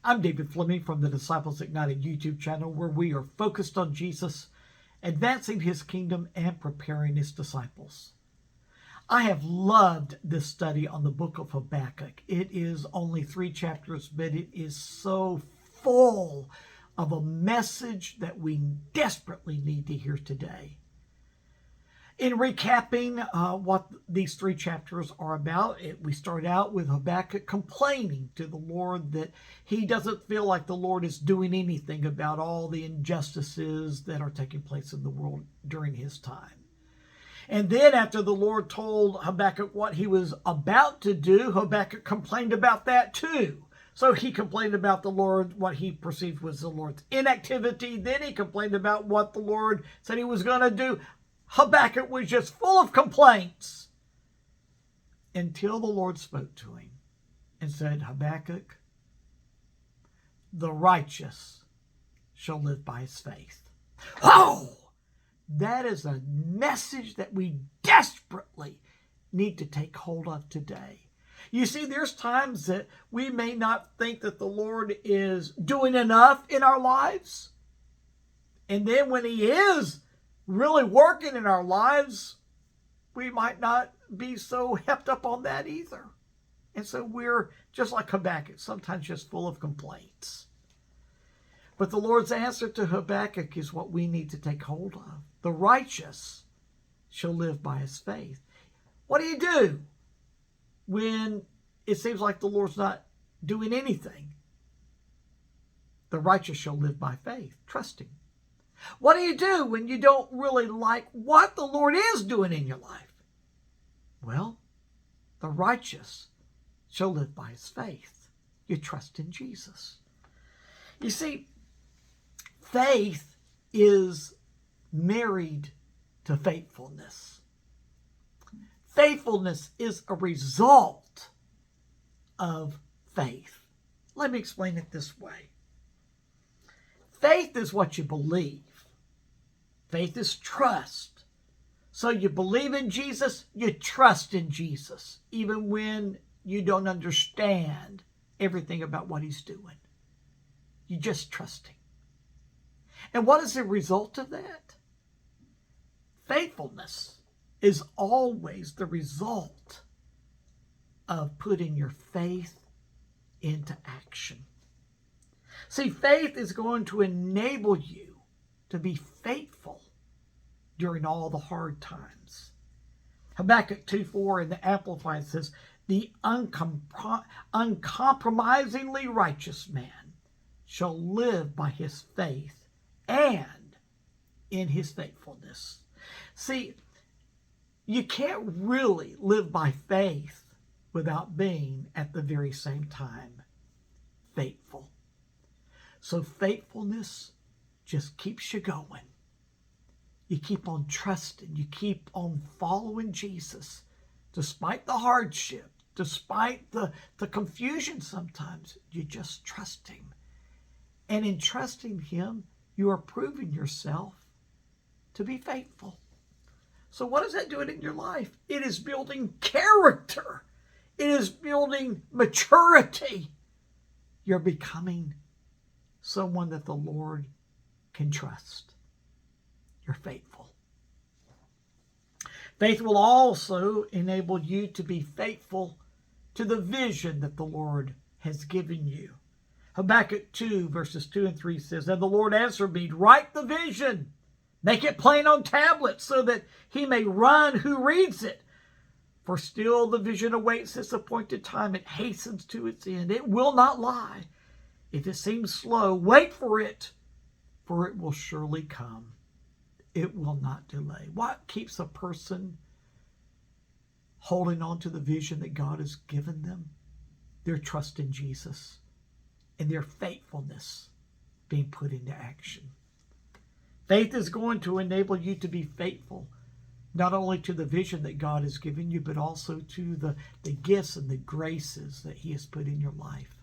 I'm David Fleming from the Disciples Ignited YouTube channel, where we are focused on Jesus, advancing his kingdom and preparing his disciples. I have loved this study on the book of Habakkuk. It is only 3 chapters, but it is so full of a message that we desperately need to hear today. In recapping what these 3 chapters are about, we start out with Habakkuk complaining to the Lord that he doesn't feel like the Lord is doing anything about all the injustices that are taking place in the world during his time. And then after the Lord told Habakkuk what he was about to do, Habakkuk complained about that too. So he complained about the Lord, what he perceived was the Lord's inactivity. Then he complained about what the Lord said he was going to do. Habakkuk was just full of complaints until the Lord spoke to him and said, Habakkuk, the righteous shall live by his faith. Oh, that is a message that we desperately need to take hold of today. You see, there's times that we may not think that the Lord is doing enough in our lives. And then when he is really working in our lives, we might not be so hepped up on that either. And so we're just like Habakkuk, sometimes just full of complaints. But the Lord's answer to Habakkuk is what we need to take hold of. The righteous shall live by his faith. What do you do when it seems like the Lord's not doing anything? The righteous shall live by faith, trusting. What do you do when you don't really like what the Lord is doing in your life? Well, the righteous shall live by his faith. You trust in Jesus. You see, faith is married to faithfulness. Faithfulness is a result of faith. Let me explain it this way. Faith is what you believe. Faith is trust. So you believe in Jesus, you trust in Jesus, even when you don't understand everything about what he's doing. You just trust him. And what is the result of that? Faithfulness is always the result of putting your faith into action. See, faith is going to enable you to be faithful during all the hard times. Habakkuk 2:4 in the Amplified says, the uncompromisingly righteous man shall live by his faith and in his faithfulness. See, you can't really live by faith without being at the very same time faithful. So faithfulness just keeps you going. You keep on trusting. You keep on following Jesus despite the hardship, despite the confusion sometimes. You just trust him. And in trusting him, you are proving yourself to be faithful. So what is that doing in your life? It is building character. It is building maturity. You're becoming someone that the Lord can trust. You're faithful. Faith will also enable you to be faithful to the vision that the Lord has given you. Habakkuk 2 verses 2 and 3 says, and the Lord answered me, write the vision, make it plain on tablets so that he may run who reads it. For still the vision awaits its appointed time. It hastens to its end. It will not lie. If it seems slow, wait for it will surely come. It will not delay. What keeps a person holding on to the vision that God has given them? Their trust in Jesus and their faithfulness being put into action. Faith is going to enable you to be faithful, not only to the vision that God has given you, but also to the gifts and the graces that he has put in your life.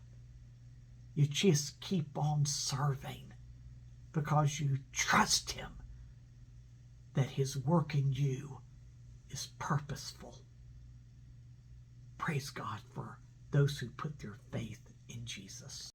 You just keep on serving because you trust him that his work in you is purposeful. Praise God for those who put their faith in Jesus.